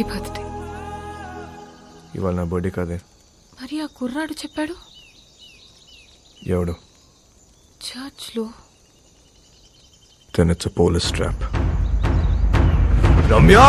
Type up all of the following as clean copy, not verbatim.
Happy birthday. ఇవాళ నా birthday కాదే. మరి ఆ కుర్రాడు చెప్పాడు ఎవడు? చర్చ్లో. Then it's a police trap. Ramya!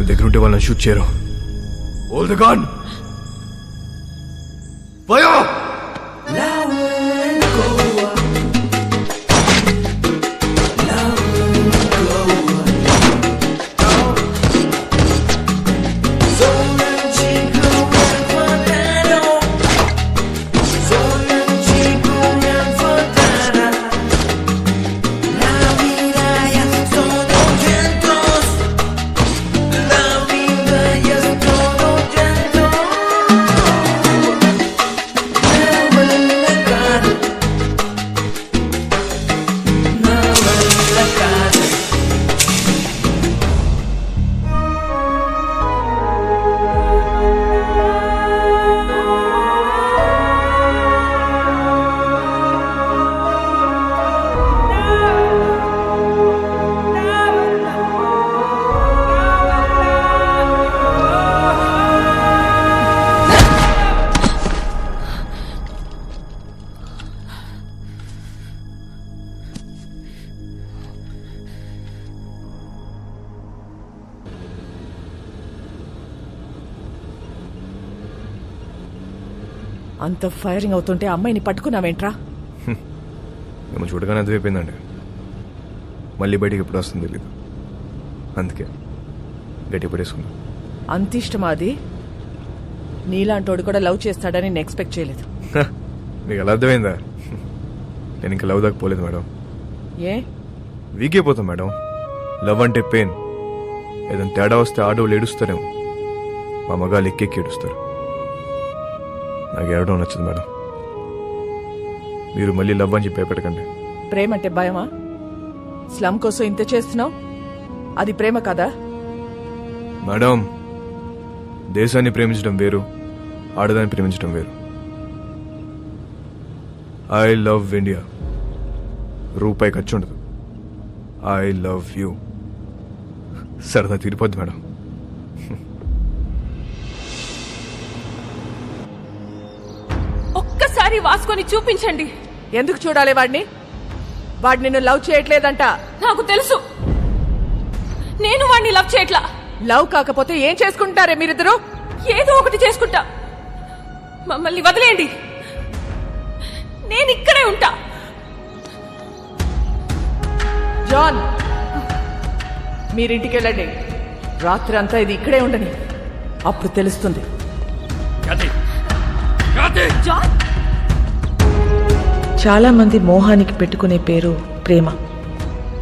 దగ్గర ఉంటే వాళ్ళని షూట్ చేయరు. Hold the gun! Fire! అంత ఫైరింగ్ అవుతుంటే అమ్మాయిని పట్టుకున్నావేంట్రా? మేము చూడగానే అర్థమైపోయిందండి. మళ్ళీ బయటికి ఎప్పుడు వస్తుంది తెలీదు. అందుకే గట్టి పడేసుకున్నా. అంత ఇష్టమా అది? నీలాంటోడు కూడా లవ్ చేస్తాడని నేను ఎక్స్పెక్ట్ చేయలేదు. మీకు ఎలా అర్థమైందా? నేను ఇంకా లవ్ దాకా పోలేదు మేడం. ఏ వీక్ అయిపోతాం మేడం. లవ్ అంటే పెయిన్. ఏదైనా తేడా వస్తే ఆడవాళ్ళు ఏడుస్తారేమో, మా మగాళ్ళు ఎక్కెక్కి ఏడుస్తారు. నాకు ఏడవడం నచ్చదు మేడం. మీరు మళ్ళీ లవ్ అని చెప్పి భయపెట్టకండి. ప్రేమ అంటే భయమా? స్లమ్ కోసం ఇంత చేస్తున్నావు, అది ప్రేమ కదా? మేడం, దేశాన్ని ప్రేమించడం వేరు, ఆడదాన్ని ప్రేమించడం వేరు. I love India. రూపాయి ఖర్చు ఉండదు. I love you. సరదా తీరిపోద్ది మేడం. ఒక్కసారి వాసుకొని చూపించండి. ఎందుకు చూడాలి వాడిని? వాడు నిన్ను లవ్ చేయట్లేదంట. నాకు తెలుసు. నేను వాడిని లవ్ చేయట్లా. లవ్ కాకపోతే ఏం చేసుకుంటారే మీరిద్దరు? ఏదో ఒకటి చేసుకుంటా. మమ్మల్ని వదిలేయండి. నేను ఇక్కడే ఉంటా. జాన్, మీరింటికి వెళ్ళండి. రాత్రి అంతా ఇది ఇక్కడే ఉండని, అప్పుడు తెలుస్తుంది. జాన్, చాలా మంది మోహానికి పెట్టుకునే పేరు ప్రేమ.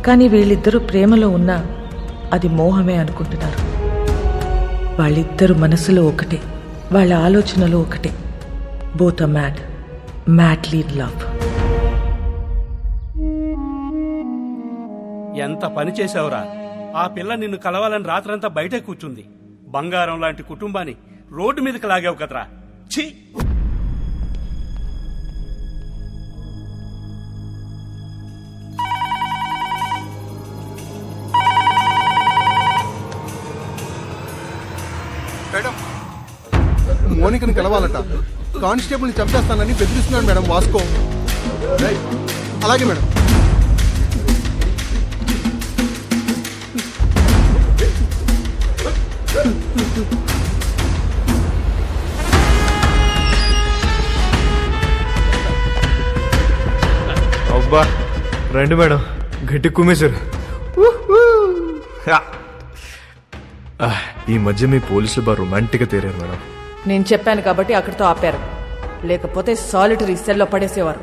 కానీ వీళ్ళిద్దరూ ప్రేమలో ఉన్నా అది మోహమే అనుకుంటున్నారు. వాళ్ళిద్దరు మనసులో ఒకటే, వాళ్ళ ఆలోచనలో ఒకటే. Both are mad, madly in love. ఎంత పని చేశావురా? ఆ పిల్ల నిన్ను కలవాలని రాత్రంతా బయటే కూర్చుంది. బంగారం లాంటి కుటుంబాన్ని రోడ్డు మీదకి లాగావు కదరా. ఛీ! మేడం, మోనికను కలవాలట. కానిస్టేబుల్ని చంపేస్తానని బెదిరిస్తున్నాడు మేడం వాస్కో. అలాగే మేడం. అబ్బా రండి మేడం గట్టి కుమ్మేశారు ఈ మధ్య మీ పోలీసులు బాగా రొమాంటిక్గా తేరారు మేడం. నేను చెప్పాను కాబట్టి అక్కడితో ఆపారు, లేకపోతే సాలిటరీ సెల్లో పడేసేవారు.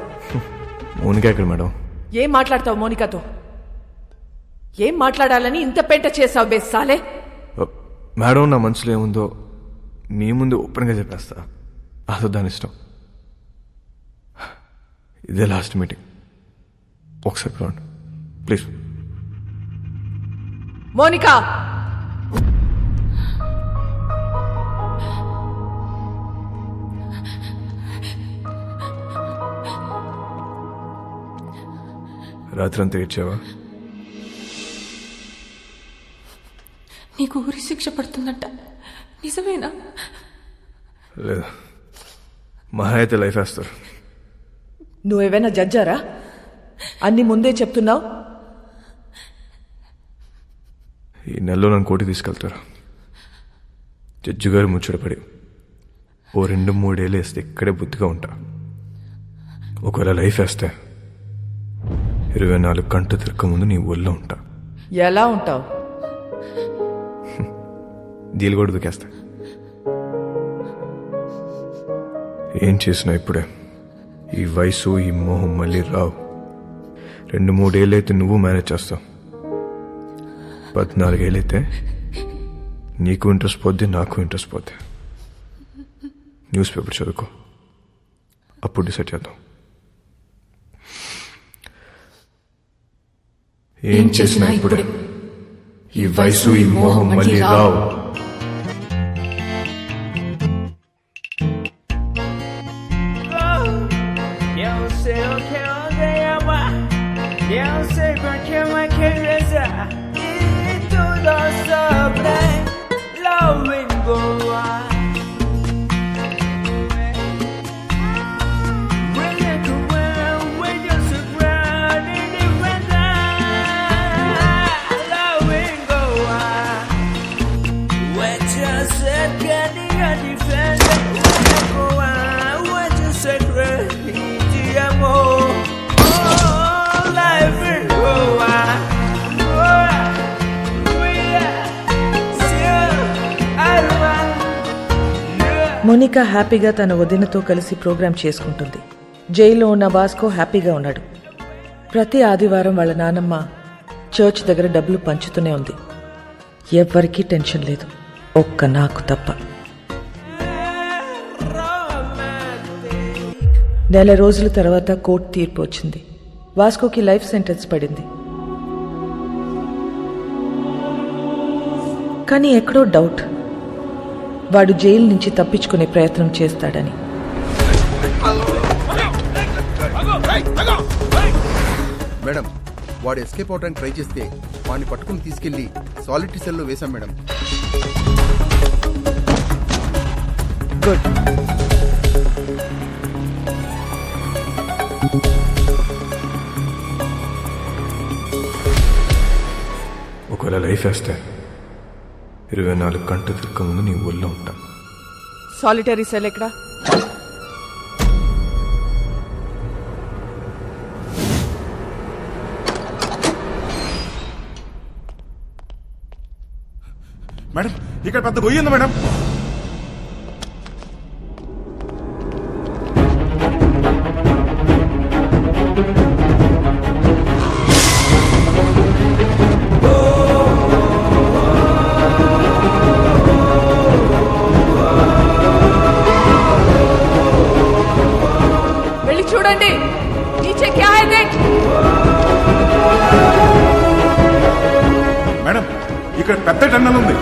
మౌనిక ఎక్కడ మేడం? ఏం మాట్లాడతావు మోనికాతో? ఏం మాట్లాడాలని ఇంత పెంట చేసావు బే సాలే? మేడం నా మనసులో ఏముందో మీ ముందు ఓపెన్గా చెప్పేస్తా, అసలు దాని ఇష్టం. ఇదే లాస్ట్ మీటింగ్, ఒకసారి చూడండి ప్లీజ్. మోనికా రాత్రి అంతా ఏడ్చావా? నీకు ఊరి శిక్ష పడుతుందంట, నిజమేనా? లేదు, మహా అయితే లైఫ్ వేస్తారు. నువ్వేమైనా జడ్జారా? అన్ని ముందే చెప్తున్నావు. ఈ నెలలో నన్ను కోటి తీసుకెళ్తారు. జడ్జి గారు ముచ్చటపడి ఓ 2-3 ఏళ్ళు వేస్తే ఇక్కడే బుద్ధిగా ఉంటా. ఒకవేళ లైఫ్ వేస్తే 24 గంటలు తిరగక ముందు నీ ఊళ్ళో ఉంటా. ఎలా ఉంటావు? దీలు కూడా దుకేస్తా. ఏం చేసినా ఇప్పుడే. ఈ వయసు ఈ మోహం మళ్ళీ రావు. 2-3 ఏళ్ళైతే నువ్వు మేనేజ్ చేస్తావు. 14 ఏళ్ళైతే నీకు ఇంట్రెస్ట్ పోద్ది, నాకు ఇంట్రెస్ట్ పోద్ది. న్యూస్ పేపర్ చదువుకో, అప్పుడు డిసైడ్ చేద్దాం. ఏం చేసినా ఇప్పుడే. ఈ వయసు ఈ మోహం మళ్ళీ రావు. మోనికా హ్యాపీగా తన వదినతో కలిసి ప్రోగ్రాం చేసుకుంటుంది. జైల్లో ఉన్న వాస్కో హ్యాపీగా ఉన్నాడు. ప్రతి ఆదివారం వాళ్ళ నానమ్మ చర్చ్ దగ్గర డబ్బులు పంచుతూనే ఉంది. ఎవ్వరికీ టెన్షన్ లేదు, ఒక్క నాకు తప్ప. నెల రోజుల తర్వాత కోర్టు తీర్పు వచ్చింది. వాస్కోకి లైఫ్ సెంటెన్స్ పడింది. కానీ ఎక్కడో డౌట్, వాడు జైలు నుంచి తప్పించుకునే ప్రయత్నం చేస్తాడని. మేడం, వాడు ఎస్కేప్ అవడానికి ట్రై చేస్తే వాడిని పట్టుకుని తీసుకెళ్లి సాలిటరీ సెల్లో వేశాం మేడం. గుడ్. ఒకవేళ లైఫ్ వేస్తే 24 గంటలు తిరగక ముందు నీ ఊళ్ళో ఉంటా. సాలిటరీ సెల్ ఎక్కడా? మేడం, ఇక్కడ పెద్ద గొయ్యి ఉంది మేడం. వెళ్ళి చూడండి. నీచే క్యా హై దేఖ్. మేడం, ఇక్కడ పెద్ద టన్నల్ ఉంది.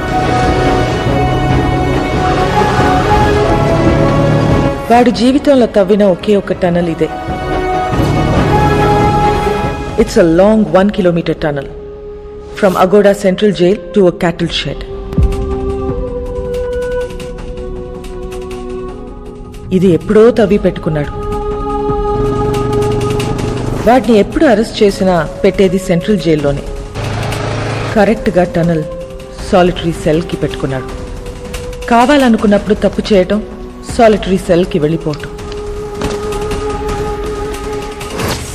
వాడు జీవితంలో తవ్విన ఒకే ఒక టనల్ ఇదే. It's a long 1 kilometre tunnel from Aguada central jail to a cattle shed. ఇది ఎప్పుడో తవ్వి పెట్టుకున్నాడు. వాటిని ఎప్పుడు అరెస్ట్ చేసినా పెట్టేది సెంట్రల్ జైల్లోనే. కరెక్ట్గా టనల్ సాలిటరీ సెల్కి పెట్టుకున్నాడు. కావాలనుకున్నప్పుడు తప్పు చేయటం, సాలిటరీ సెల్కి వెళ్ళిపోవటం.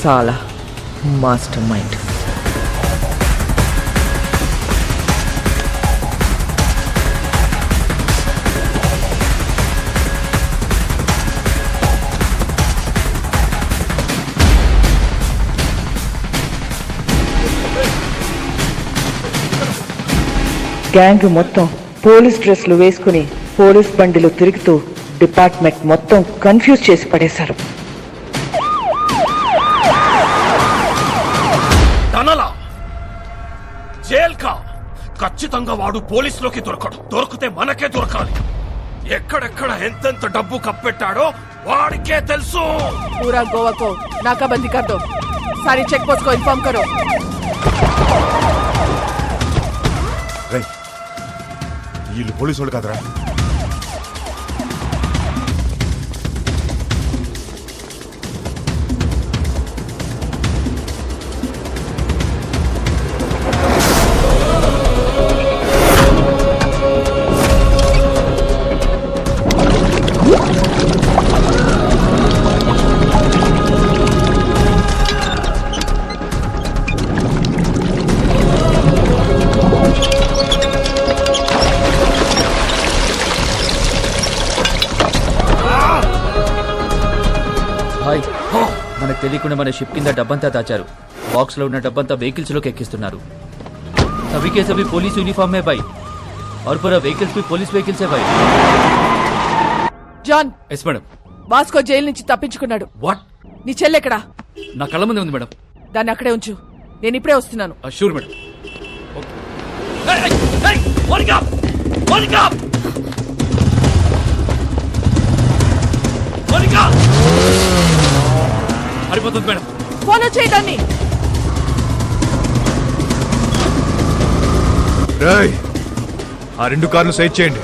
సాలా మాస్టర్ మైండ్. గ్యాంగ్ మొత్తం పోలీస్ డ్రెస్లు వేసుకుని పోలీస్ బండిలో తిరుగుతూ డిపార్ట్మెంట్ మొత్తం కన్ఫ్యూజ్ చేసి పడేశారు. తనలా జైల్కా ఖచ్చితంగా వాడు పోలీసులోకి దొరకడు. దొరికితే మనకే దొరకాలి. ఎక్కడెక్కడ ఎంతెంత డబ్బు కప్పెట్టాడో వాడికే తెలుసు. पूरा गोवा को नाकाबंदी कर दो. सारी चेक पोस्ट को इन्फॉर्म करो. రేయ్, వీళ్ళు పోలీసు వాళ్ళు కాదురా. హాయ్, మనకు తెలియకుండా మన షిప్ కింద డబ్బంతా దాచారు. బాక్స్ లో ఉన్న డబ్బంతా వెహికల్స్ లోకి ఎక్కిస్తున్నారు. सभी के सभी पुलिस यूनिफॉर्म में भाई और पूरा व्हीकल्स भी पुलिस व्हीकल्स है भाई. John, yes madam. Vasco jail నుంచి తప్పించుకున్నాడు. వాట్? నీ చెల్లెక్కడా? నా కళ్ళ ముందే ఉంది మేడం. దాన్ని అక్కడే ఉంచు. నేను ఇప్పుడే వస్తున్నాను. Sure madam. హరిపోతుంది మేడం. ఫాలో చేయడాన్ని. రేయ్, ఆ 2 కార్లు సైడ్ చేయండి.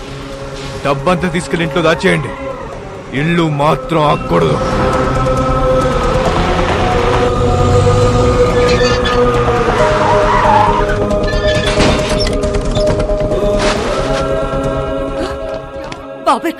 డబ్బంతా తీసుకెళ్లి ఇంట్లో దాచేయండి. ఇల్లు మాత్రం ఆగకూడదు. బాబు ఎక్కడ?